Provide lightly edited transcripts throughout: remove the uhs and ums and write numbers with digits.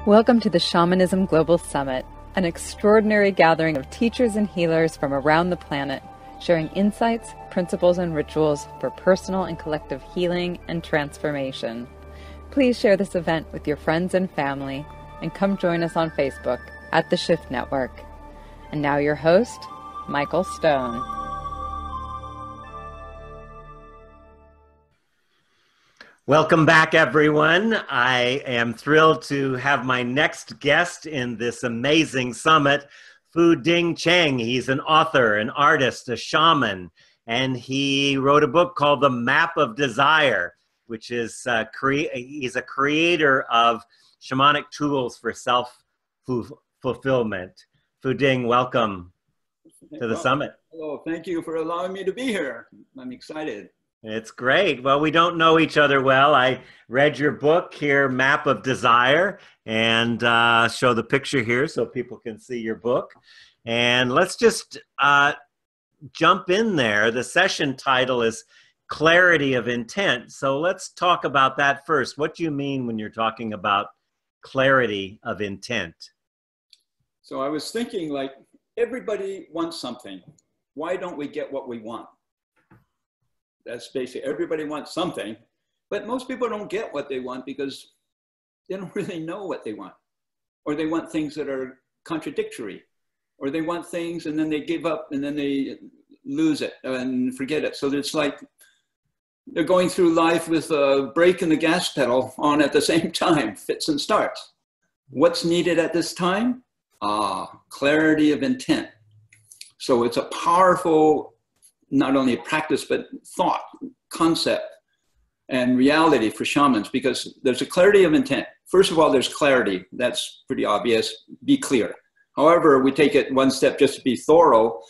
Welcome to the Shamanism Global Summit, an extraordinary gathering of teachers and healers from around the planet, sharing insights, principles, and rituals for personal and collective healing and transformation. Please share this event with your friends and family, and come join us on Facebook at The Shift Network. And now your host, Michael Stone. Welcome back, everyone. I am thrilled to have my next guest in this amazing summit, Cheng. He's an author, an artist, a shaman, and he wrote a book called The Map of Desire, which is he's a creator of shamanic tools for self-fulfillment. Ding, welcome to the summit. Hello, thank you for allowing me to be here. I'm excited. It's great. Well, we don't know each other well. I read your book here, Map of Desire, and show the picture here so people can see your book. And let's just jump in there. The session title is Clarity of Intent. So let's talk about that first. What do you mean when you're talking about clarity of intent? So I was thinking, like, everybody wants something. Why don't we get what we want? That's basically, everybody wants something, but most people don't get what they want because they don't really know what they want. Or they want things that are contradictory, or they want things and then they give up and then they lose it and forget it. So it's like they're going through life with a brake and the gas pedal on at the same time, fits and starts. What's needed at this time? Clarity of intent. So it's a powerful, not only a practice, but thought, concept, and reality for shamans, because there's a clarity of intent. First of all, there's clarity. That's pretty obvious. Be clear. However, we take it one step just to be thorough,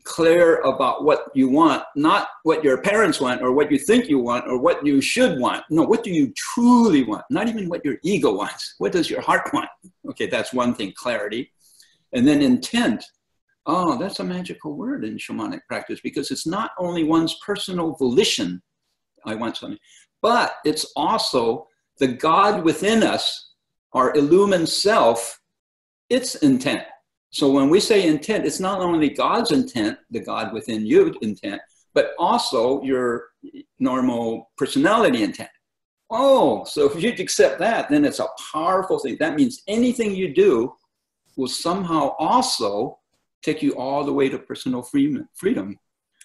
clear about what you want, not what your parents want or what you think you want or what you should want. No, what do you truly want? Not even what your ego wants. What does your heart want? Okay, that's one thing, clarity. And then intent. Oh, that's a magical word in shamanic practice, because it's not only one's personal volition, I want something, but it's also the God within us, our illumined self, its intent. So when we say intent, it's not only God's intent, the God within you intent, but also your normal personality intent. Oh, so if you accept that, then it's a powerful thing. That means anything you do will somehow also take you all the way to personal freedom.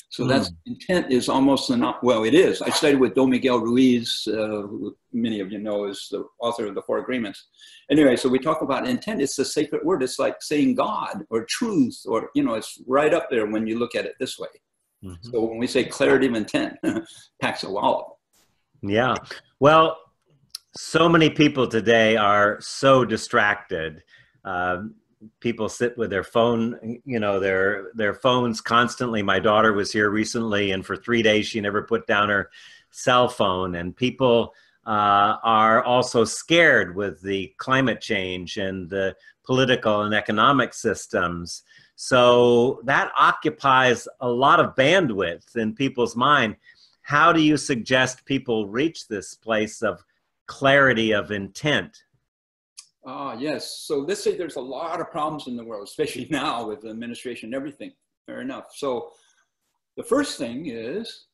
So that's intent is almost well, it is. I studied with Don Miguel Ruiz, who many of you know is the author of the Four Agreements. Anyway, so we talk about intent. It's a sacred word. It's like saying God or truth, or, you know, it's right up there when you look at it this way. Mm-hmm. So when we say clarity of intent, packs a wallop. Yeah. Well, so many people today are so distracted. People sit with their phone, you know, their phones constantly. My daughter was here recently, and for 3 days, she never put down her cell phone. And people are also scared with the climate change and the political and economic systems. So that occupies a lot of bandwidth in people's mind. How do you suggest people reach this place of clarity of intent? Yes. So let's say there's a lot of problems in the world, especially now with the administration and everything. Fair enough. So the first thing is,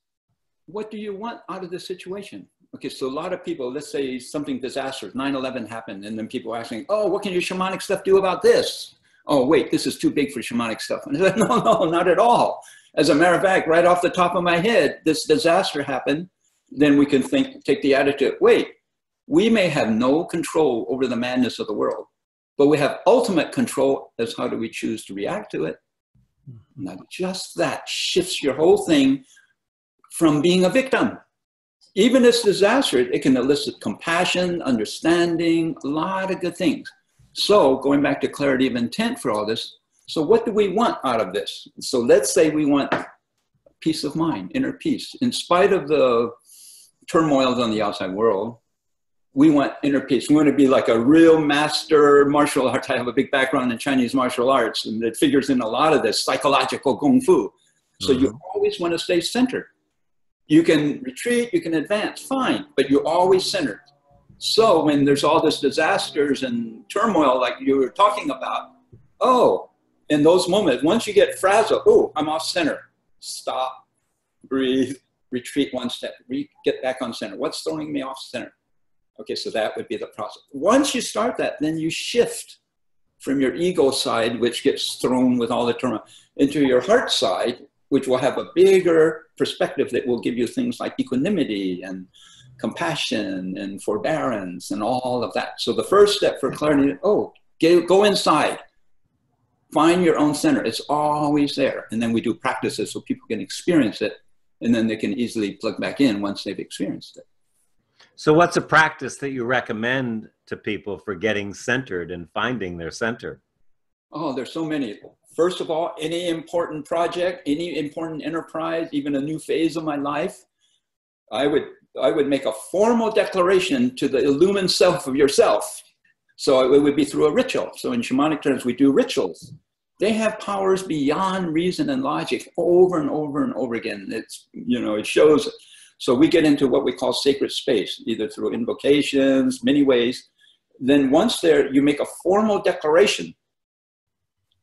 what do you want out of this situation? Okay, so a lot of people, let's say something disastrous, 9/11 happened, and then people are asking, oh, what can your shamanic stuff do about this? Oh, wait, this is too big for shamanic stuff. And I said, no, not at all. As a matter of fact, right off the top of my head, this disaster happened. Then we can take the attitude, wait, we may have no control over the madness of the world, but we have ultimate control as how do we choose to react to it. Now, just that shifts your whole thing from being a victim. Even this disaster, it can elicit compassion, understanding, a lot of good things. So going back to clarity of intent for all this, so what do we want out of this? So let's say we want peace of mind, inner peace. In spite of the turmoils on the outside world, we want inner peace. We want to be like a real master martial arts. I have a big background in Chinese martial arts, and it figures in a lot of this psychological kung fu. So you always want to stay centered. You can retreat, you can advance, fine, but you're always centered. So when there's all this disasters and turmoil like you were talking about, oh, in those moments, once you get frazzled, oh, I'm off center. Stop, breathe, retreat one step, get back on center. What's throwing me off center? Okay, so that would be the process. Once you start that, then you shift from your ego side, which gets thrown with all the turmoil, into your heart side, which will have a bigger perspective that will give you things like equanimity and compassion and forbearance and all of that. So the first step for clarity, go inside, find your own center. It's always there. And then we do practices so people can experience it, and then they can easily plug back in once they've experienced it. So what's a practice that you recommend to people for getting centered and finding their center? Oh, there's so many. First of all, any important project, any important enterprise, even a new phase of my life, I would make a formal declaration to the illumined self of yourself. So it would be through a ritual. So in shamanic terms, we do rituals. They have powers beyond reason and logic over and over and over again. It's, it shows. So we get into what we call sacred space, either through invocations, many ways. Then once there, you make a formal declaration.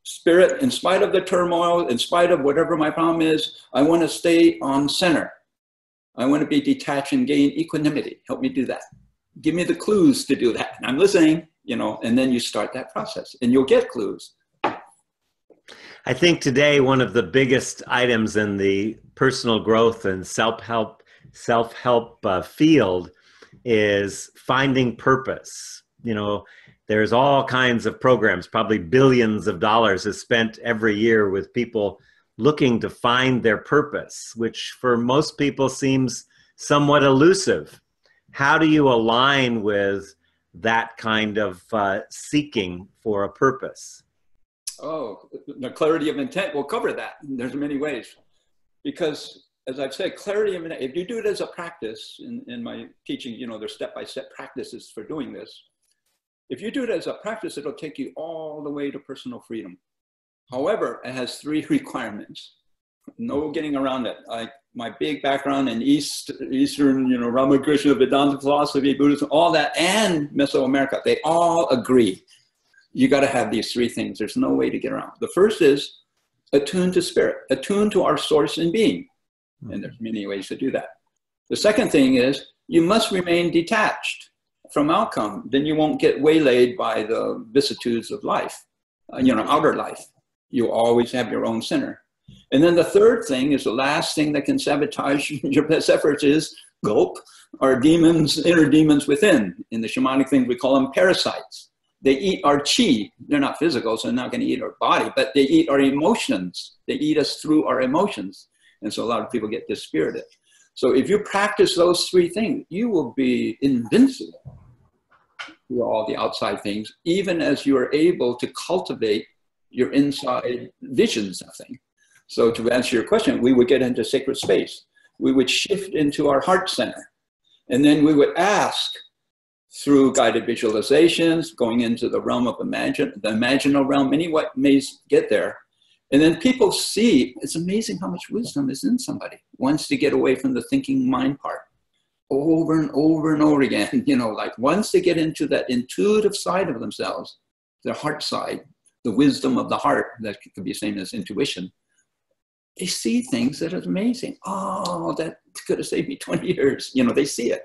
Spirit, in spite of the turmoil, in spite of whatever my problem is, I want to stay on center. I want to be detached and gain equanimity. Help me do that. Give me the clues to do that. And I'm listening, and then you start that process and you'll get clues. I think today one of the biggest items in the personal growth and self-help field is finding purpose. There's all kinds of programs, probably billions of dollars is spent every year with people looking to find their purpose, which for most people seems somewhat elusive. How do you align with that kind of seeking for a purpose? Oh, the clarity of intent will cover that. There's many ways. Because as I've said, clarity of intent, if you do it as a practice in my teaching, there's step-by-step practices for doing this. If you do it as a practice, it'll take you all the way to personal freedom. However, it has 3 requirements. No getting around it. My big background in Eastern, Ramakrishna, Vedanta philosophy, Buddhism, all that, and Mesoamerica, they all agree. You got to have these 3 things. There's no way to get around. The first is attune to spirit, attune to our source and being. And there's many ways to do that. The second thing is you must remain detached from outcome. Then you won't get waylaid by the vicissitudes of life, outer life. You always have your own center. And then the third thing is the last thing that can sabotage your best efforts is gulp, our demons, inner demons within. In the shamanic thing, we call them parasites. They eat our chi. They're not physical, so they're not going to eat our body, but they eat our emotions. They eat us through our emotions. And so a lot of people get dispirited. So if you practice those 3 things, you will be invincible through all the outside things, even as you are able to cultivate your inside visions of things. So to answer your question, we would get into sacred space. We would shift into our heart center. And then we would ask through guided visualizations, going into the realm of the imaginal realm, many ways get there. And then people see, it's amazing how much wisdom is in somebody once they get away from the thinking mind part. Over and over and over again, once they get into that intuitive side of themselves, their heart side, the wisdom of the heart, that could be same as intuition, they see things that are amazing. Oh, that could have saved me 20 years. They see it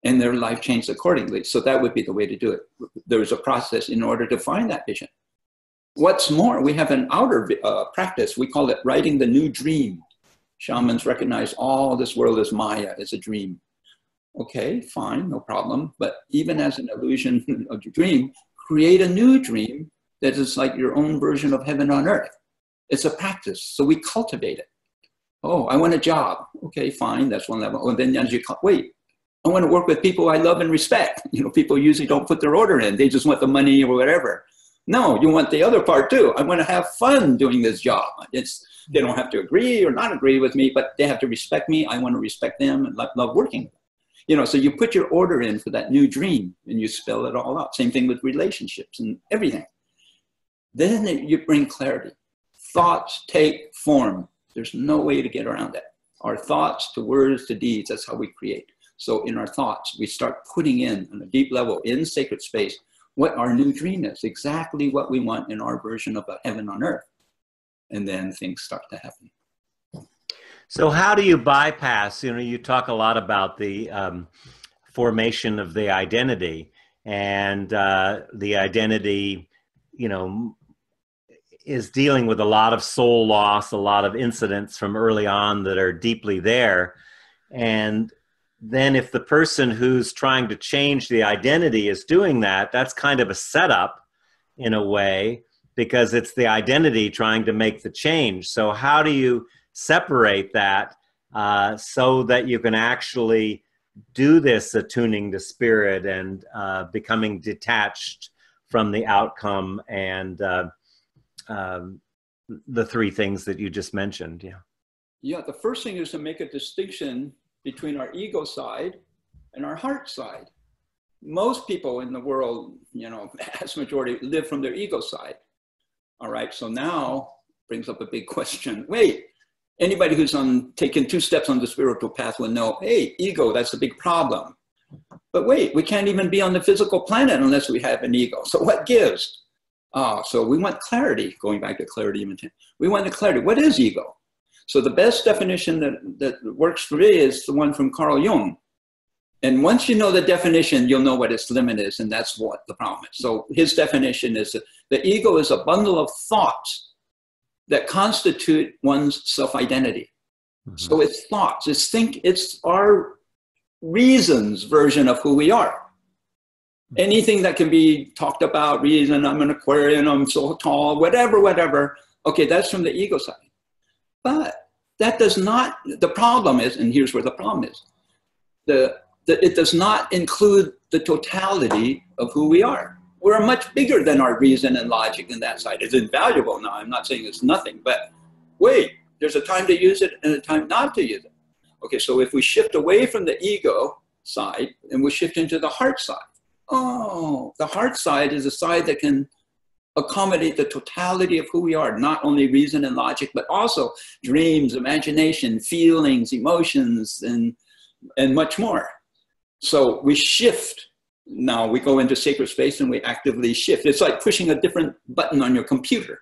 and their life changed accordingly. So that would be the way to do it. There's a process in order to find that vision. What's more, we have an outer practice. We call it writing the new dream. Shamans recognize all this world as Maya, as a dream. Okay, fine, no problem. But even as an illusion of your dream, create a new dream that is like your own version of heaven on earth. It's a practice, so we cultivate it. Oh, I want a job. Okay, fine, that's one level. And then as you wait, I want to work with people I love and respect. People usually don't put their order in. They just want the money or whatever. No, you want the other part too. I want to have fun doing this job. They don't have to agree or not agree with me, but they have to respect me. I want to respect them and love working. So you put your order in for that new dream and you spell it all out. Same thing with relationships and everything. Then you bring clarity. Thoughts take form. There's no way to get around that. Our thoughts to words to deeds, that's how we create. So in our thoughts, we start putting in on a deep level in sacred space what our new dream is, exactly what we want in our version of a heaven on earth. And then things start to happen. So how do you bypass, you talk a lot about the formation of the identity, and the identity, is dealing with a lot of soul loss, a lot of incidents from early on that are deeply there. And then if the person who's trying to change the identity is doing that, that's kind of a setup in a way, because it's the identity trying to make the change. So how do you separate that so that you can actually do this attuning to spirit and becoming detached from the outcome and the three things that you just mentioned? Yeah, the first thing is to make a distinction between our ego side and our heart side. Most people in the world, vast majority, live from their ego side. All right, so now brings up a big question. Wait, anybody who's taken 2 steps on the spiritual path will know, hey, ego, that's a big problem. But wait, we can't even be on the physical planet unless we have an ego. So what gives? So we want clarity, going back to clarity of intent. We want the clarity. What is ego? So the best definition that works for me is the one from Carl Jung. And once you know the definition, you'll know what its limit is, and that's what the problem is. So his definition is that the ego is a bundle of thoughts that constitute one's self-identity. Mm-hmm. So it's thoughts, it's our reasons version of who we are. Anything that can be talked about, reason, I'm an Aquarian, I'm so tall, whatever. Okay, that's from the ego side. But that does not, the problem is, and here's where the problem is, it does not include the totality of who we are. We're much bigger than our reason and logic in that side. It's invaluable now. I'm not saying it's nothing, but wait, there's a time to use it and a time not to use it. Okay, so if we shift away from the ego side and we shift into the heart side, the heart side is a side that can accommodate the totality of who we are, not only reason and logic, but also dreams, imagination, feelings, emotions, and much more. So we shift. Now we go into sacred space and we actively shift. It's like pushing a different button on your computer.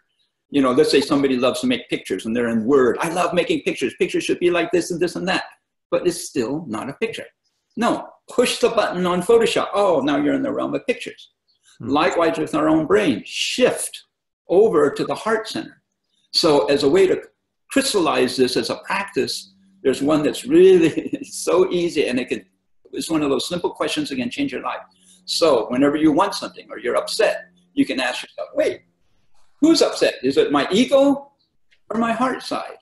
Let's say somebody loves to make pictures and they're in Word. I love making pictures. Pictures should be like this and this and that. But it's still not a picture. No, push the button on Photoshop. Oh, now you're in the realm of pictures. Likewise with our own brain, shift over to the heart center. So as a way to crystallize this as a practice, there's one that's really so easy, and it's one of those simple questions that can change your life. So whenever you want something or you're upset, you can ask yourself, wait, who's upset? Is it my ego or my heart side?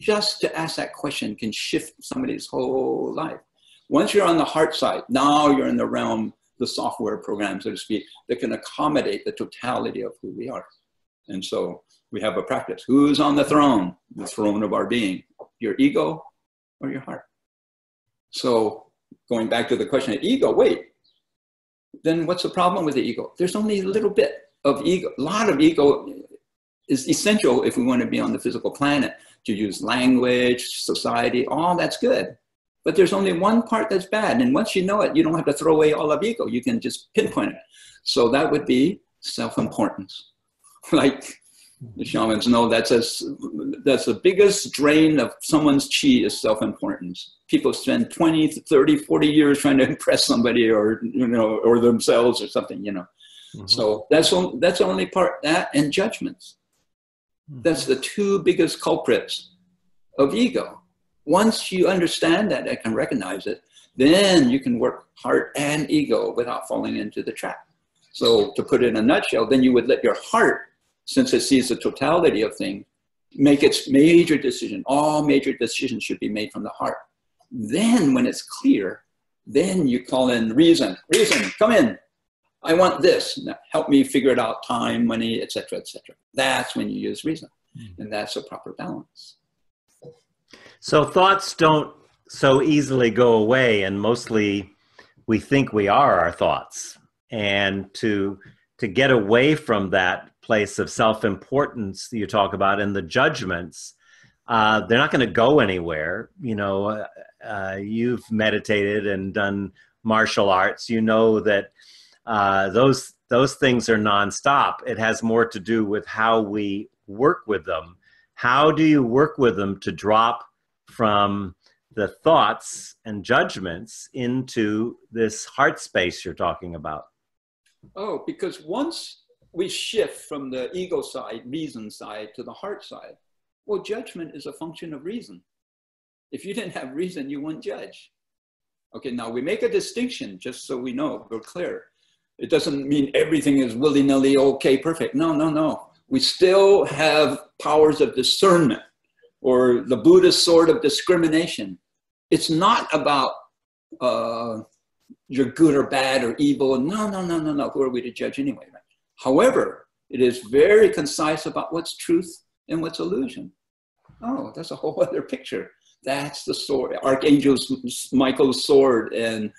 Just to ask that question can shift somebody's whole life. Once you're on the heart side, now you're in the realm, the software program, so to speak, that can accommodate the totality of who we are. And so we have a practice. Who's on the throne of our being? Your ego or your heart? So going back to the question of ego, wait, then what's the problem with the ego? There's only a little bit of ego. A lot of ego is essential if we want to be on the physical planet, to use language, society, all that's good. But there's only one part that's bad. And once you know it, you don't have to throw away all of ego. You can just pinpoint it. So that would be self-importance. Like the shamans know, that's the biggest drain of someone's chi is self-importance. People spend 20, 30, 40 years trying to impress somebody or themselves or something, Mm-hmm. So that's the only part, that and judgments. Mm-hmm. That's the 2 biggest culprits of ego. Once you understand that and can recognize it, then you can work heart and ego without falling into the trap. So to put it in a nutshell, then you would let your heart, since it sees the totality of things, make its major decision. All major decisions should be made from the heart. Then when it's clear, then you call in reason. Reason, come in. I want this. Now, help me figure it out, time, money, etc., etc. That's when you use reason. And that's a proper balance. So thoughts don't so easily go away, and mostly we think we are our thoughts. And to get away from that place of self-importance that you talk about and the judgments, they're not going to go anywhere. You know, you've meditated and done martial arts. You know that those things are nonstop. It has more to do with how we work with them. How do you work with them to drop from the thoughts and judgments into this heart space you're talking about? Oh, because once we shift from the ego side, reason side, to the heart side, well, judgment is a function of reason. If you didn't have reason, you wouldn't judge. Okay, now we make a distinction just so we know, we're clear. It doesn't mean everything is willy-nilly, okay, perfect. No, no, no. We still have powers of discernment, or the Buddhist sword of discrimination. It's not about you're good or bad or evil. No, no, no, no, no. Who are we to judge anyway? Right? However, it is very concise about what's truth and what's illusion. Oh, that's a whole other picture. That's the sword, Archangel Michael's sword, and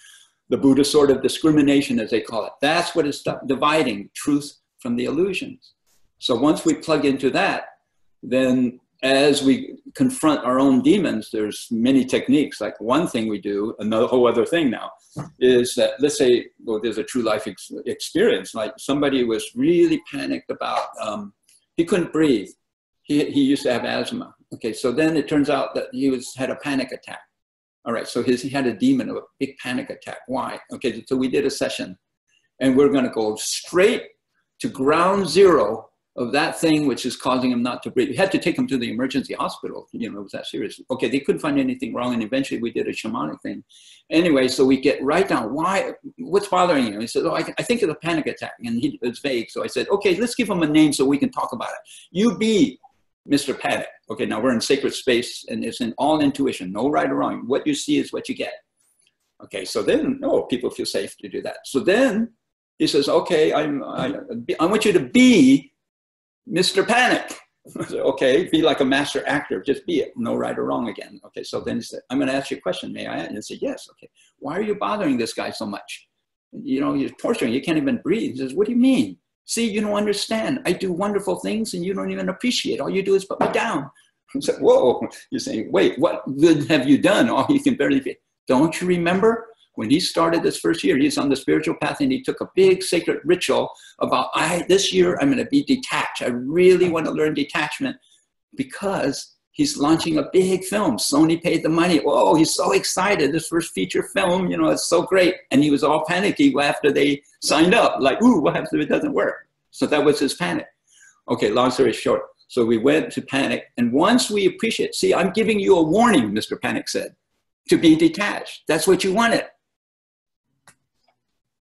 the Buddhist sword of discrimination, as they call it. That's what is dividing truth from the illusions. So once we plug into that, then as we confront our own demons, there's many techniques. Like one thing we do, another whole other thing now, is that, let's say, well, there's a true life experience. Like somebody was really panicked about, he couldn't breathe. He used to have asthma. Okay, so then it turns out that he had a panic attack. All right, so he had a demon of a big panic attack. Why? Okay, so we did a session, and we're going to go straight to ground zero of that thing which is causing him not to breathe. We had to take him to the emergency hospital. You know, it was that serious. Okay, they couldn't find anything wrong, and eventually we did a shamanic thing. Anyway, so we get right down. Why? What's bothering you? He said, oh, I think it's a panic attack, and it's vague. So I said, okay, let's give him a name so we can talk about it. You be Mr. Panic. Okay, now we're in sacred space, and it's in all intuition, no right or wrong. What you see is what you get. Okay, so then, people feel safe to do that. So then he says, okay, I want you to be Mr. Panic. I said, okay, be like a master actor, just be it, no right or wrong again. Okay, so then he said, I'm going to ask you a question, may I? And I said, yes. Okay, why are you bothering this guy so much? You know, you're torturing, you can't even breathe. He says, what do you mean? See, you don't understand. I do wonderful things and you don't even appreciate. All you do is put me down. I said, whoa. You're saying, wait, what good have you done? Oh, you can barely be. Don't you remember when he started this first year? He's on the spiritual path, and he took a big sacred ritual about, this year I'm going to be detached. I really want to learn detachment, because he's launching a big film. Sony paid the money. Whoa, he's so excited. This first feature film, you know, it's so great. And he was all panicky after they signed up. Like, ooh, what happens if it doesn't work? So that was his panic. Okay, long story short. So we went to panic. And once we appreciate, see, I'm giving you a warning, Mr. Panic said, to be detached. That's what you wanted.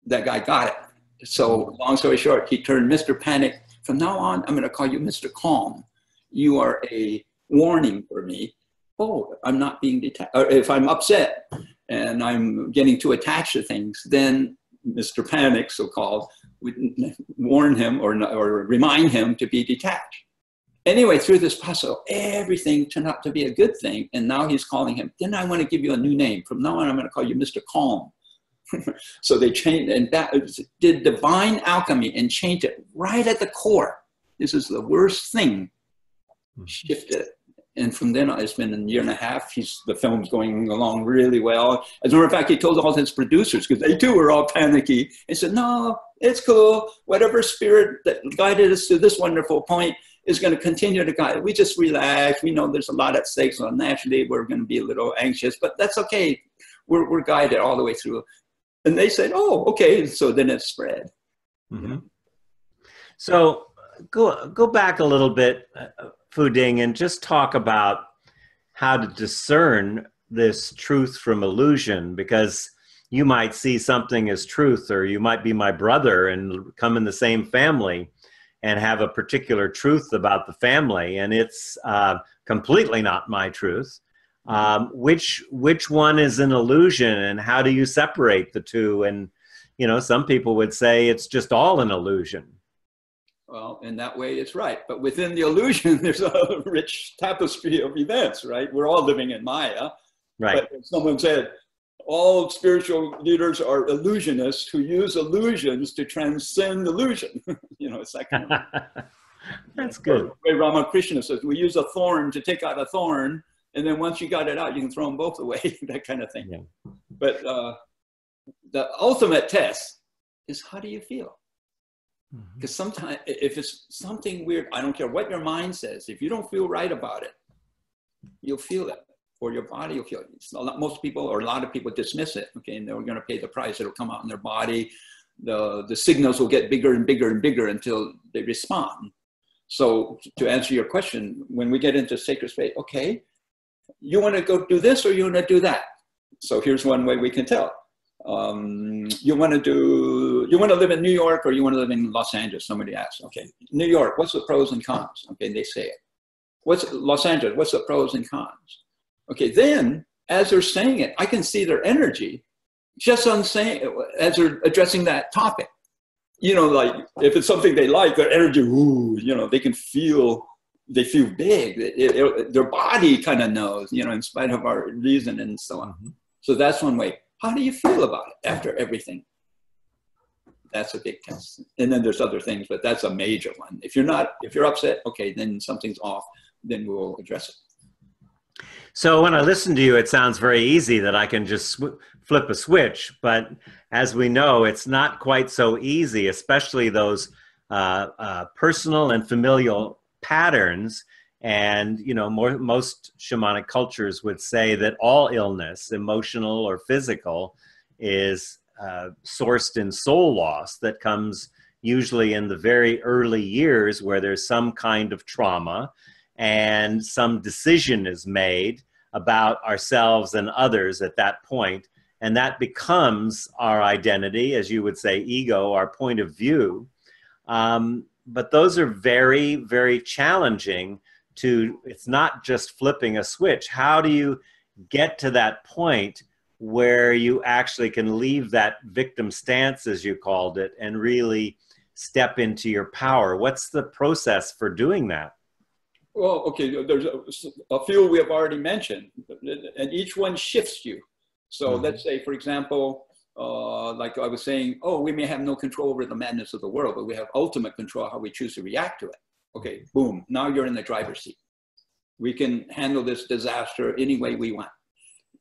That guy got it. So long story short, he turned Mr. Panic. From now on, I'm going to call you Mr. Calm. You are a warning for me. Oh, I'm not being detached. Or if I'm upset and I'm getting too attached to things, then Mr. Panic, so-called, would warn him or remind him to be detached. Anyway, through this process, everything turned out to be a good thing. And now he's calling him. Then I want to give you a new name. From now on, I'm going to call you Mr. Calm. So they changed, and that did divine alchemy and changed it right at the core. This is the worst thing. Shifted it. And from then on, it's been a year and a half. The film's going along really well. As a matter of fact, he told all his producers, because they too were all panicky, and said, no, it's cool. Whatever spirit that guided us to this wonderful point is going to continue to guide. We just relax. We know there's a lot at stake, so naturally we're going to be a little anxious, but that's okay. We're guided all the way through. And they said, oh, okay. So then it spread. Mm-hmm. So go back a little bit, Fu Ding, and just talk about how to discern this truth from illusion, because you might see something as truth, or you might be my brother and come in the same family and have a particular truth about the family, and it's completely not my truth. Which one is an illusion, and how do you separate the two? And, you know, some people would say it's just all an illusion. Well, in that way, it's right. But within the illusion, there's a rich tapestry of events, right? We're all living in Maya. Right. But someone said, all spiritual leaders are illusionists who use illusions to transcend illusion. You know, it's that kind of That's good. Ramakrishna says, we use a thorn to take out a thorn, and then once you got it out, you can throw them both away, that kind of thing. Yeah. But the ultimate test is, how do you feel? Because sometimes, if it's something weird, I don't care what your mind says, if you don't feel right about it, you'll feel it, or your body will feel it. Most people, or a lot of people, dismiss it, okay, and they're going to pay the price. It'll come out in their body. The signals will get bigger and bigger and bigger until they respond. So to answer your question, when we get into sacred space, okay, you want to go do this or you want to do that? So here's one way we can tell. You want to live in New York or you want to live in Los Angeles? Somebody asks, okay, New York, what's the pros and cons? Okay, they say it. What's Los Angeles? What's the pros and cons? Okay, then as they're saying it, I can see their energy just on saying it, as they're addressing that topic. You know, like if it's something they like, their energy, ooh, you know, they can feel, they feel big. Their body kind of knows, you know, in spite of our reason and so on. So that's one way. How do you feel about it after everything? That's a big test. And then there's other things, but that's a major one. If you're upset, okay, then something's off, then we'll address it. So when I listen to you, it sounds very easy that I can just flip a switch. But as we know, it's not quite so easy, especially those personal and familial patterns. And, you know, most shamanic cultures would say that all illness, emotional or physical, is sourced in soul loss that comes usually in the very early years, where there's some kind of trauma and some decision is made about ourselves and others at that point. And that becomes our identity, as you would say, ego, our point of view. But those are very, very challenging to, it's not just flipping a switch. How do you get to that point where you actually can leave that victim stance, as you called it, and really step into your power? What's the process for doing that? Well, okay, there's a few we have already mentioned, and each one shifts you. So let's say, for example, like I was saying, oh, we may have no control over the madness of the world, but we have ultimate control how we choose to react to it. Okay, boom, now you're in the driver's seat. We can handle this disaster any way we want.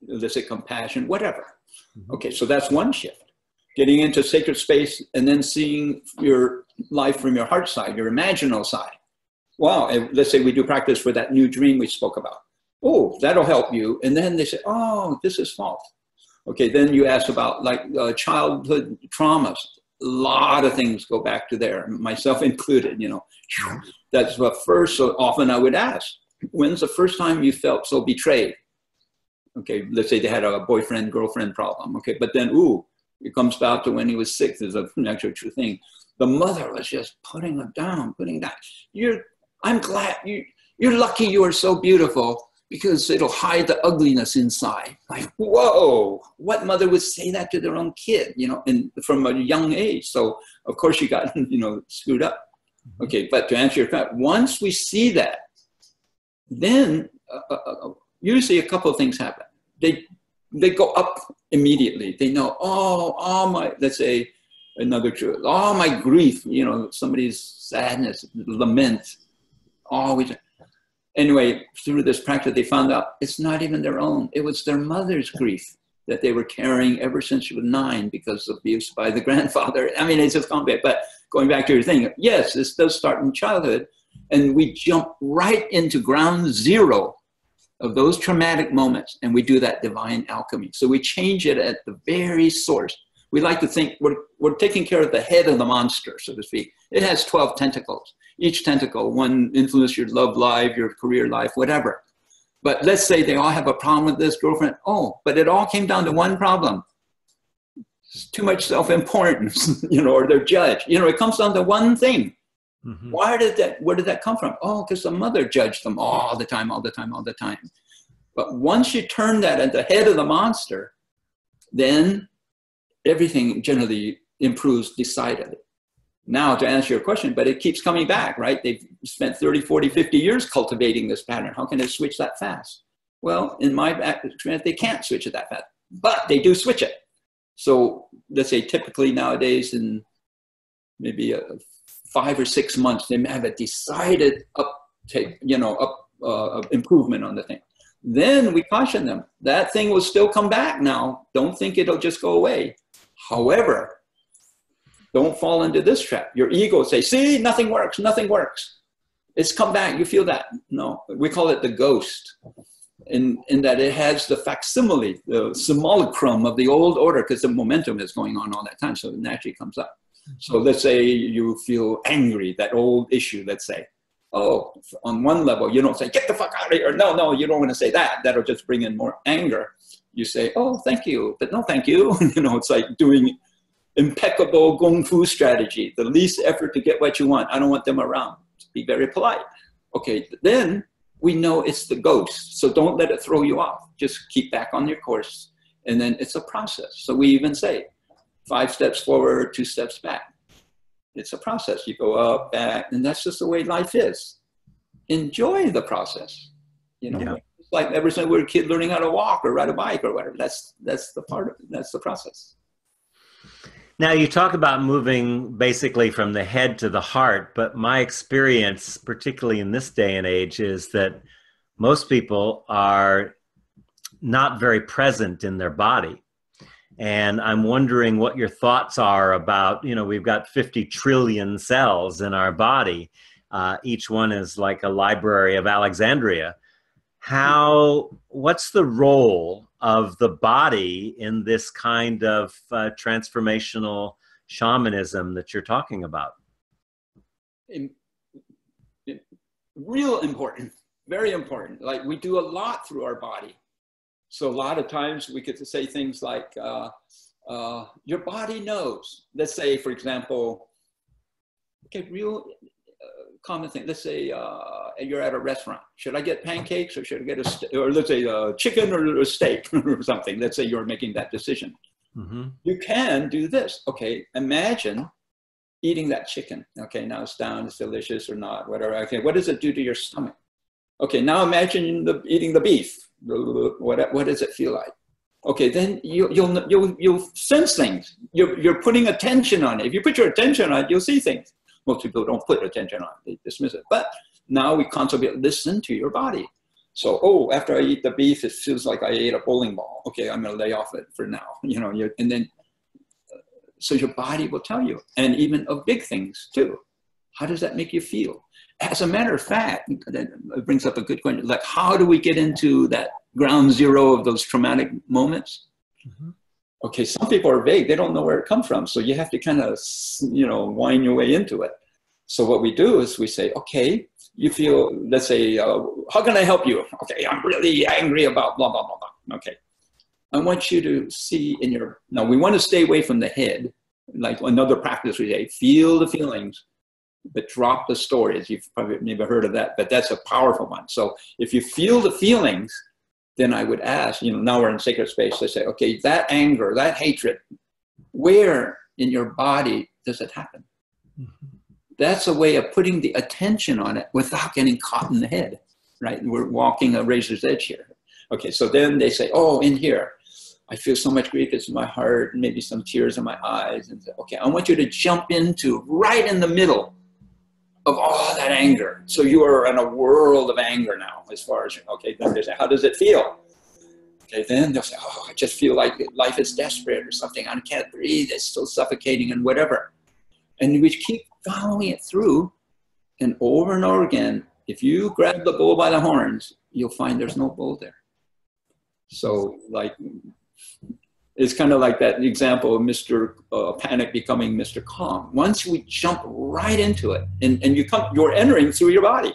Let's say compassion, whatever. Okay, so that's one shift. Getting into sacred space and then seeing your life from your heart side, your imaginal side. Wow, and let's say we do practice for that new dream we spoke about. Oh, that'll help you. And then they say, oh, this is false. Okay, then you ask about like childhood traumas. A lot of things go back to there, myself included, you know. That's what first, so often I would ask, when's the first time you felt so betrayed? Okay, let's say they had a boyfriend, girlfriend problem. Okay, but then, ooh, it comes back to when he was 6, is an actual true thing. The mother was just putting him down, I'm glad, you're lucky you are so beautiful because it'll hide the ugliness inside. Like, whoa, what mother would say that to their own kid, you know, and from a young age? So of course you got, you know, screwed up. Okay, but to answer your question, once we see that, then usually a couple of things happen. They go up immediately. They know, oh, all my, let's say another truth, all my grief, you know, somebody's sadness, lament, always. Anyway, through this practice, they found out it's not even their own. It was their mother's grief that they were carrying ever since she was 9 because of abuse by the grandfather. I mean, it's just complicated. But going back to your thing, yes, this does start in childhood. And we jump right into ground zero of those traumatic moments. And we do that divine alchemy. So we change it at the very source. We like to think we're taking care of the head of the monster, so to speak. It has 12 tentacles. Each tentacle, one influence your love life, your career life, whatever. But let's say they all have a problem with this girlfriend. Oh, but it all came down to one problem. It's too much self-importance, you know, or they're judged. You know, it comes down to one thing. Where did that come from? Oh, because the mother judged them all the time, all the time, all the time. But once you turn that at the head of the monster, then everything generally improves decidedly. Now, to answer your question, but it keeps coming back, right? They've spent 30, 40, 50 years cultivating this pattern. How can they switch that fast? Well, in my experience, they can't switch it that fast, but they do switch it. So let's say typically nowadays in maybe 5 or 6 months, they have a decided uptake, improvement on the thing. Then we caution them. That thing will still come back now. Don't think it'll just go away. However, don't fall into this trap. Your ego will say, see, nothing works, nothing works. It's come back, you feel that. No, we call it the ghost. In that it has the facsimile, the simulacrum of the old order, because the momentum is going on all that time, so it naturally comes up. So let's say you feel angry, that old issue, let's say. Oh, on one level, you don't say, get the fuck out of here. No, you don't want to say that. That'll just bring in more anger. You say, oh, thank you, but no thank you. It's like doing impeccable Kung Fu strategy, the least effort to get what you want. I don't want them around. Be very polite. Okay, then we know it's the ghost. So don't let it throw you off. Just keep back on your course. And then it's a process. So we even say 5 steps forward, 2 steps back. It's a process. You go up, back, and that's just the way life is. Enjoy the process. It's like ever since we were a kid learning how to walk or ride a bike or whatever. That's the part of it. That's the process. Now, you talk about moving basically from the head to the heart, but my experience, particularly in this day and age, is that most people are not very present in their body. And I'm wondering what your thoughts are about, we've got 50 trillion cells in our body. Each one is like a library of Alexandria. What's the role of the body in this kind of transformational shamanism that you're talking about? Real important, very important. Like we do a lot through our body. So a lot of times we get to say things like, your body knows. Let's say, for example, real common thing. Let's say you're at a restaurant. Should I get pancakes or should I get or let's say chicken or a steak or something? Let's say you're making that decision. Mm-hmm. You can do this. Okay, imagine eating that chicken. Okay, now it's down, it's delicious or not, whatever. Okay, what does it do to your stomach? Okay, now imagine eating the beef. What does it feel like? Okay, then you'll sense things. You're putting attention on it. If you put your attention on it, you'll see things. Most people don't put attention on it, they dismiss it. But now we constantly listen to your body. So, after I eat the beef, it feels like I ate a bowling ball. Okay, I'm gonna lay off it for now. And then, so your body will tell you, and even of big things too. How does that make you feel? As a matter of fact, that brings up a good question. Like, how do we get into that ground zero of those traumatic moments? Mm-hmm. Okay, some people are vague. They don't know where it comes from. So you have to kind of, wind your way into it. So what we do is we say, okay, you feel, let's say, how can I help you? Okay, I'm really angry about blah, blah, blah, blah. Okay. I want you to see now we want to stay away from the head. Like another practice we say, feel the feelings, but drop the stories. You've probably never heard of that, but that's a powerful one. So if you feel the feelings, then I would ask, now we're in sacred space, let's say, okay, that anger, that hatred, where in your body does it happen? Mm-hmm. That's a way of putting the attention on it without getting caught in the head, right? We're walking a razor's edge here. Okay, so then they say, in here, I feel so much grief, it's in my heart, and maybe some tears in my eyes. And say, okay, I want you to jump into right in the middle of all that anger. So you are in a world of anger now, as far as, then they say, how does it feel? Okay, then they'll say, I just feel like life is desperate or something. I can't breathe, it's so suffocating and whatever. And we keep following it through, and over again, if you grab the bull by the horns, you'll find there's no bull there. So it's kind of like that example of Mr. Panic becoming Mr. Calm. Once we jump right into it, and you're entering through your body,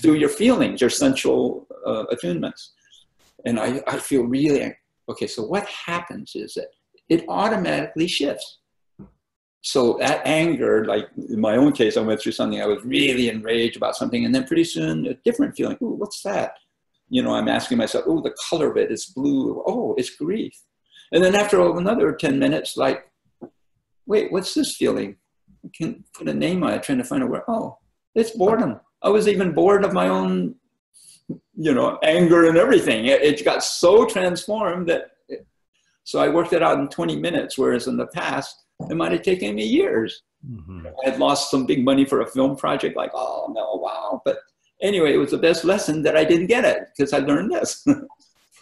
through your feelings, your sensual attunements. And I feel really, so what happens is that it automatically shifts. So that anger, like in my own case, I went through something, I was really enraged about something, and then pretty soon a different feeling, what's that? I'm asking myself, the color of it is blue. It's grief. And then after another 10 minutes, like, wait, what's this feeling? I can't put a name on it, trying to find a word. It's boredom. I was even bored of my own, anger and everything. It got so transformed that, so I worked it out in 20 minutes, whereas in the past, It might have taken me years. Mm-hmm. I had lost some big money for a film project, like, oh no, wow. But anyway, it was the best lesson that I didn't get it because I learned this.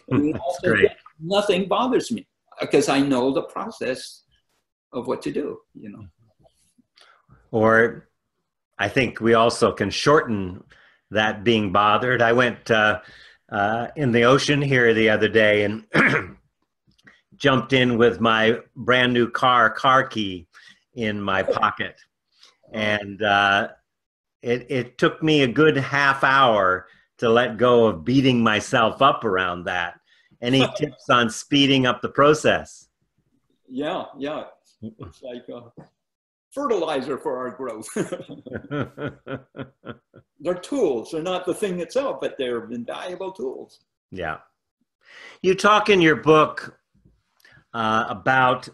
That's great. Nothing bothers me because I know the process of what to do, you know. Or I think we also can shorten that being bothered. I went in the ocean here the other day and jumped in with my brand new car key in my pocket. And it took me a good half hour to let go of beating myself up around that. Any tips on speeding up the process? Yeah. It's like fertilizer for our growth. They're tools. They're not the thing itself, but they're invaluable tools. Yeah. You talk in your book about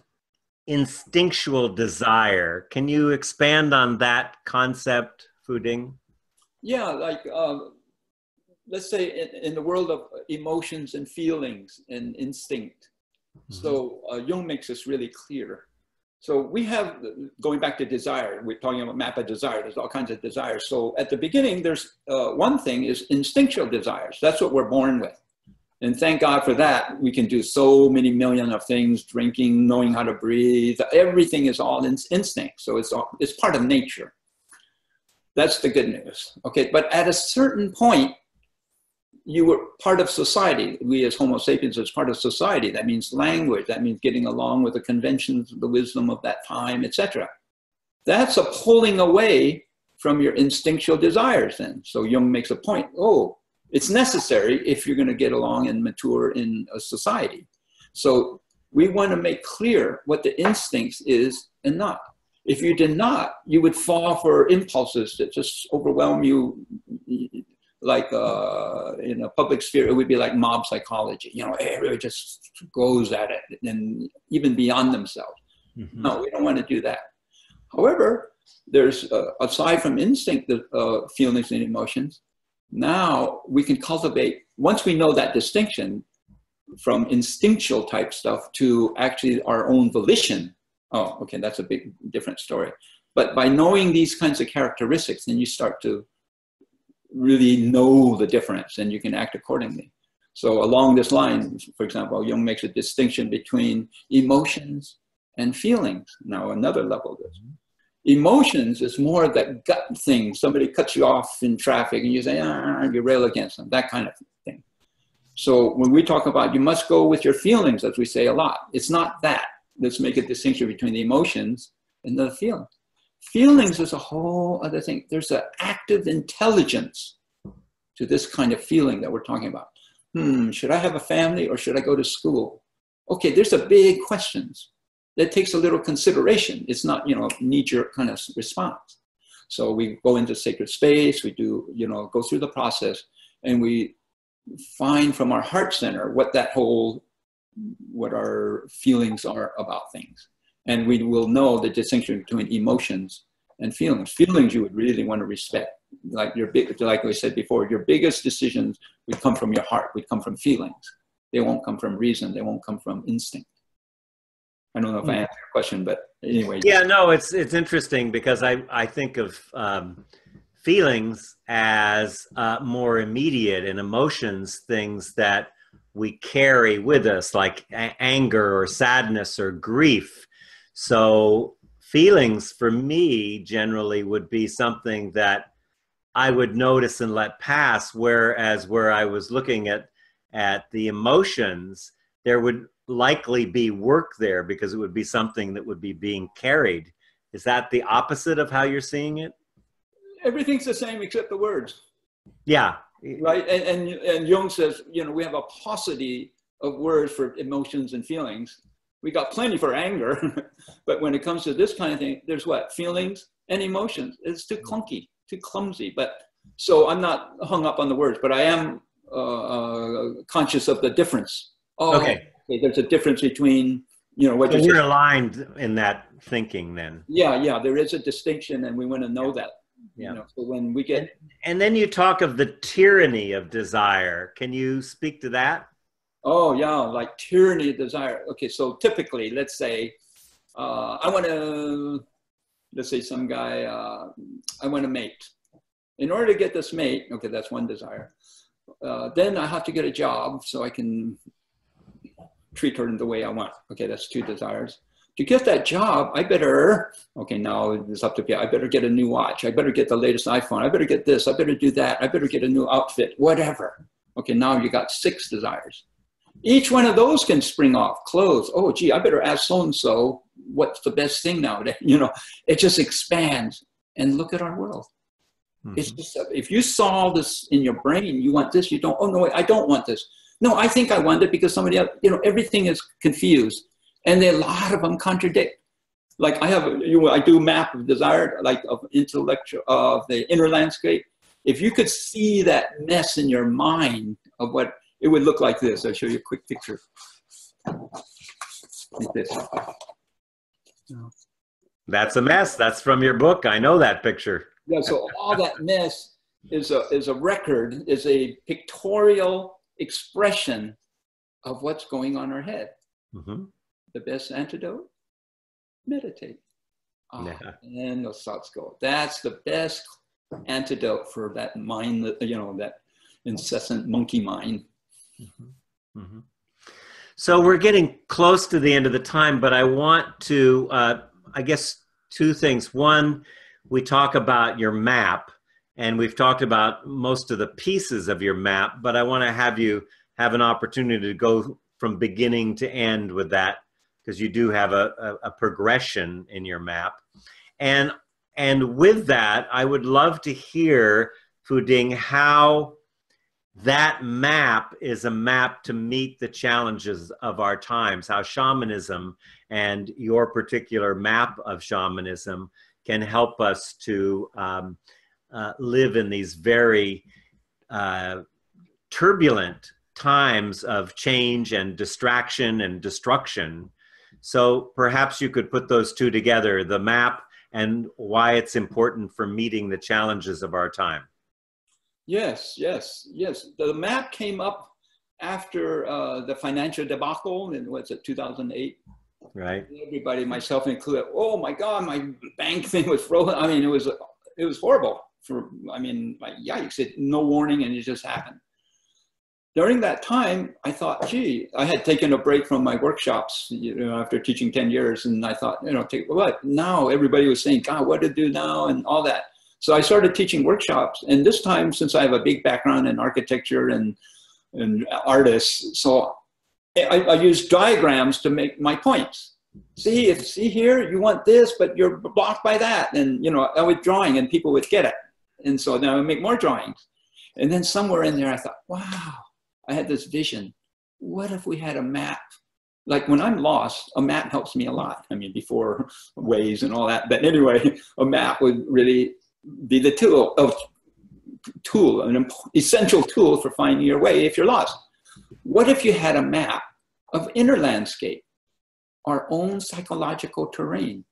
instinctual desire. Can you expand on that concept, Fuding? Yeah, like let's say in the world of emotions and feelings and instinct. Mm-hmm. So Jung makes this really clear. So we have, going back to desire, we're talking about map of desire, there's all kinds of desires. So at the beginning, there's one thing is instinctual desires. That's what we're born with. And thank God for that. We can do so many million of things, drinking, knowing how to breathe. Everything is all instinct. So it's part of nature. That's the good news. Okay, but at a certain point, you were part of society. We as Homo sapiens is part of society. That means language. That means getting along with the conventions, the wisdom of that time, etc. That's a pulling away from your instinctual desires then. So Jung makes a point. Oh, it's necessary if you're going to get along and mature in a society. So we want to make clear what the instincts is and not. If you did not, you would fall for impulses that just overwhelm you. Like in a public sphere, it would be like mob psychology. You know, everybody just goes at it and even beyond themselves. Mm-hmm. No, we don't want to do that. However, there's, aside from instinct feelings and emotions, now we can cultivate, once we know that distinction from instinctual type stuff to actually our own volition. Oh, okay, that's a big different story. But by knowing these kinds of characteristics, then you start to really know the difference and you can act accordingly. So along this line, for example, Jung makes a distinction between emotions and feelings. Now another level of this. Emotions is more that gut thing. Somebody cuts you off in traffic and you say, you rail against them, that kind of thing. So when we talk about you must go with your feelings, as we say a lot, it's not that. Let's make a distinction between the emotions and the feelings. Feelings is a whole other thing. There's an active intelligence to this kind of feeling that we're talking about. Should I have a family or should I go to school? Okay, there's a big questions. That takes a little consideration. It's not, knee-jerk kind of response. So we go into sacred space, we do, go through the process, and we find from our heart center what our feelings are about things. And we will know the distinction between emotions and feelings. Feelings you would really want to respect. Like we said before, your biggest decisions would come from your heart, would come from feelings. They won't come from reason, they won't come from instinct. I don't know if I answered your question, but anyway. Yeah, no, it's interesting because I think of feelings as more immediate, and emotions things that we carry with us, like anger or sadness or grief. So feelings for me generally would be something that I would notice and let pass, whereas where I was looking at the emotions, there would likely be work there because it would be something that would be being carried. Is that the opposite of how you're seeing it? Everything's the same except the words. Yeah. Right. And Jung says, we have a paucity of words for emotions and feelings. We got plenty for anger, but when it comes to this kind of thing, there's what? Feelings and emotions. It's too clunky, too clumsy. But so I'm not hung up on the words, but I am conscious of the difference. Oh, okay. There's a difference between, what so we're aligned in that thinking then. Yeah, there is a distinction, and we want to know that. Yeah. So when we get, and then you talk of the tyranny of desire. Can you speak to that? Oh yeah, like tyranny of desire. Okay, so typically, let's say I want to, let's say some guy, I want to mate. In order to get this mate, okay, that's one desire. Then I have to get a job so I can treat her in the way I want. Okay, that's 2 desires. To get that job, I better, okay, now it's up to me. I better get a new watch. I better get the latest iPhone. I better get this. I better do that. I better get a new outfit, whatever. Okay, now you got 6 desires. Each one of those can spring off. Clothes. Oh, gee, I better ask so-and-so what's the best thing nowadays. You know, it just expands. And look at our world. Mm-hmm. It's just, if you saw this in your brain, you want this, you don't, oh, no, wait, I don't want this. No, I think I want it because somebody else, you know, everything is confused. And a lot of them contradict. Like I do map of desire, like of intellectual, of the inner landscape. If you could see that mess in your mind of what it would look like this, I'll show you a quick picture. Like this. That's a mess. That's from your book. I know that picture. Yeah, so all that mess is a record, is a pictorial expression of what's going on in our head. Mm-hmm. The best antidote? Meditate. And those thoughts go. That's the best antidote for that mind, you know, that incessant monkey mind. Mm-hmm. Mm-hmm. So we're getting close to the end of the time, but I want to, I guess, 2 things. One, we talk about your map, and we've talked about most of the pieces of your map, but I want to have you have an opportunity to go from beginning to end with that, because you do have a progression in your map. And with that, I would love to hear, Fuding, how that map is a map to meet the challenges of our times, how shamanism and your particular map of shamanism can help us to live in these very turbulent times of change and distraction and destruction. So perhaps you could put those 2 together, the map and why it's important for meeting the challenges of our time. Yes, yes, yes. The map came up after the financial debacle in, what's it, 2008? Right. Everybody, myself included, oh my God, my bank thing was frozen. I mean, it was horrible. Like, yikes, no warning, and it just happened. During that time, I thought, gee, I had taken a break from my workshops, you know, after teaching 10 years. And I thought, you know, what? Now everybody was saying, God, what to do now and all that. So I started teaching workshops. And this time, since I have a big background in architecture and artists, so I used diagrams to make my points. See here, you want this, but you're blocked by that. And, you know, I was drawing and people would get it. And so then I would make more drawings. And then somewhere in there, I thought, wow. I had this vision. What if we had a map? Like when I'm lost, a map helps me a lot. I mean, before Waze and all that. But anyway, a map would really be the tool, an essential tool for finding your way if you're lost. What if you had a map of inner landscape, our own psychological terrain?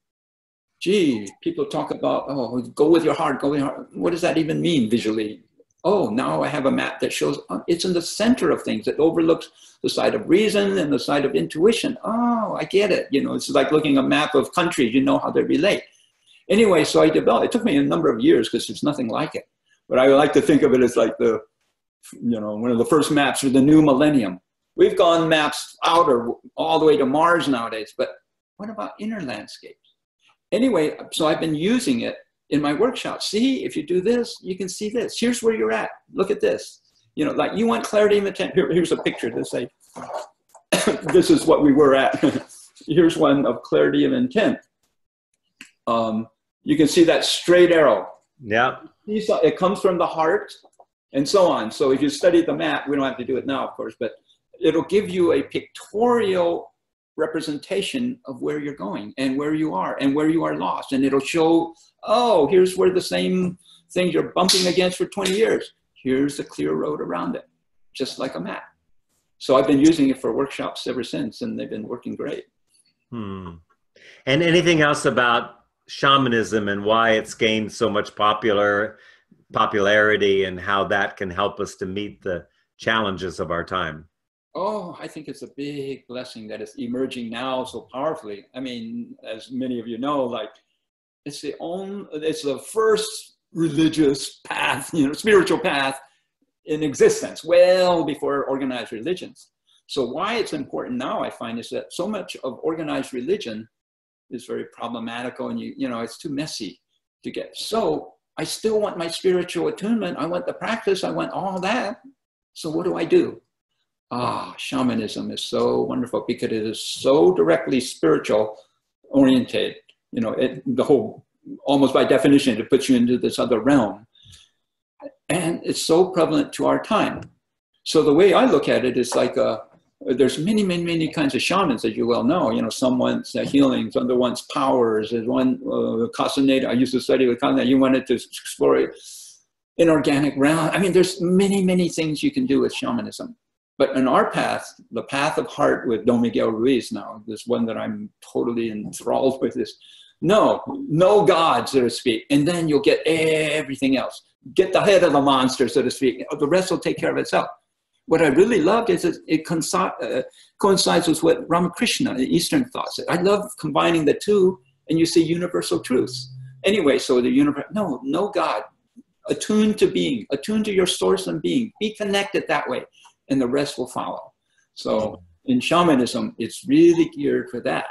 Gee, people talk about, oh, go with your heart, go with your heart. What does that even mean visually? Oh, now I have a map that shows it's in the center of things. It overlooks the side of reason and the side of intuition. Oh, I get it. You know, it's like looking at a map of countries. You know how they relate. Anyway, so I developed. It took me a number of years because there's nothing like it. But I like to think of it as like the, you know, one of the first maps for the new millennium. We've gone maps outer all the way to Mars nowadays. But what about inner landscapes? Anyway, so I've been using it in my workshop. See, if you do this, you can see this. Here's where you're at. Look at this. You know, like you want clarity of intent. Here's a picture to say, this is what we were at. Here's one of clarity of intent. You can see that straight arrow. Yeah. It comes from the heart and so on. So if you study the map, we don't have to do it now, of course, but it'll give you a pictorial representation of where you're going and where you are lost. And it'll show, oh, here's where the same thing you're bumping against for 20 years. Here's the clear road around it, just like a map. So I've been using it for workshops ever since, and they've been working great. And anything else about shamanism and why it's gained so much popularity and how that can help us to meet the challenges of our time? Oh, I think it's a big blessing that it's emerging now so powerfully. I mean, as many of you know, like it's the first religious path, spiritual path in existence, well before organized religions. So why it's important now, I find, is that so much of organized religion is very problematical, and it's too messy to get. So I still want my spiritual attunement. I want the practice. I want all that. So what do? Shamanism is so wonderful because it is so directly spiritual oriented. The whole, almost by definition, it puts you into this other realm. And it's so prevalent to our time. So the way I look at it is like there's many kinds of shamans, as you well know. Some want healings, other one's powers. There's one, Castaneda, I used to study with Castaneda. You wanted to explore inorganic realm. I mean, there's many things you can do with shamanism. But in our path, the path of heart with Don Miguel Ruiz now, this one that I'm totally enthralled with, is no God, so to speak. And then you'll get everything else. Get the head of the monster, so to speak. The rest will take care of itself. What I really loved is it coincides with what Ramakrishna, the Eastern thought said. I love combining the two, and you see universal truths. Anyway, so the universe, no God. Attuned to being, attuned to your source and being. Be connected that way, and the rest will follow. So in shamanism, it's really geared for that.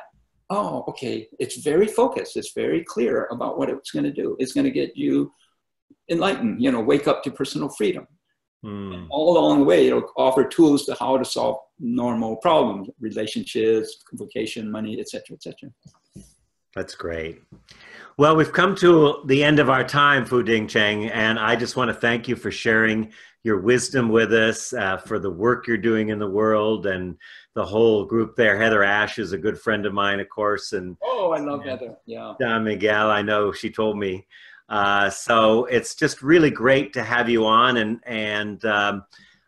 Oh, okay. It's very focused. It's very clear about what it's going to do. It's going to get you enlightened, wake up to personal freedom. All along the way, it'll offer tools to how to solve normal problems, relationships, vocation, money, etc., etc. That's great. Well, we've come to the end of our time, Fuding Cheng, and I just want to thank you for sharing your wisdom with us, for the work you're doing in the world, and the whole group there. Heather Ash is a good friend of mine, of course. And I love Heather. Yeah. Don Miguel, I know, she told me. So it's just really great to have you on, and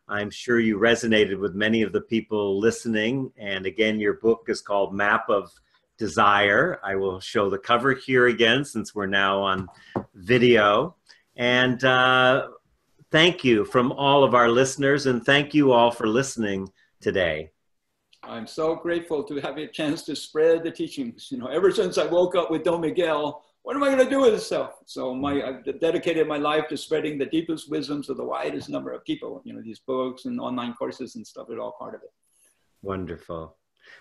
I'm sure you resonated with many of the people listening. And again, your book is called Map of Desire. I will show the cover here again, since we're now on video. And thank you from all of our listeners, and thank you all for listening today. I'm so grateful to have a chance to spread the teachings. Ever since I woke up with Don Miguel, what am I going to do with this stuff? So I've dedicated my life to spreading the deepest wisdoms of the widest number of people. These books and online courses and stuff are all part of it. Wonderful.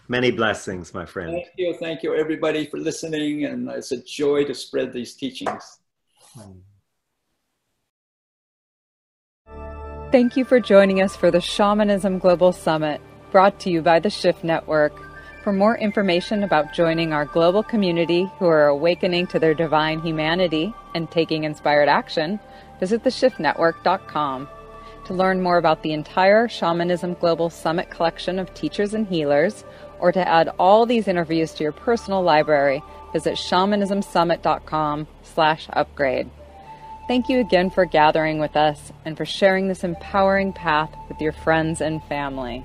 Many blessings, my friend. Thank you, everybody, for listening. And it's a joy to spread these teachings. Thank you for joining us for the Shamanism Global Summit, brought to you by the Shift Network. For more information about joining our global community who are awakening to their divine humanity and taking inspired action, visit theshiftnetwork.com. To learn more about the entire Shamanism Global Summit collection of teachers and healers, or to add all these interviews to your personal library, visit shamanismsummit.com/upgrade. Thank you again for gathering with us and for sharing this empowering path with your friends and family.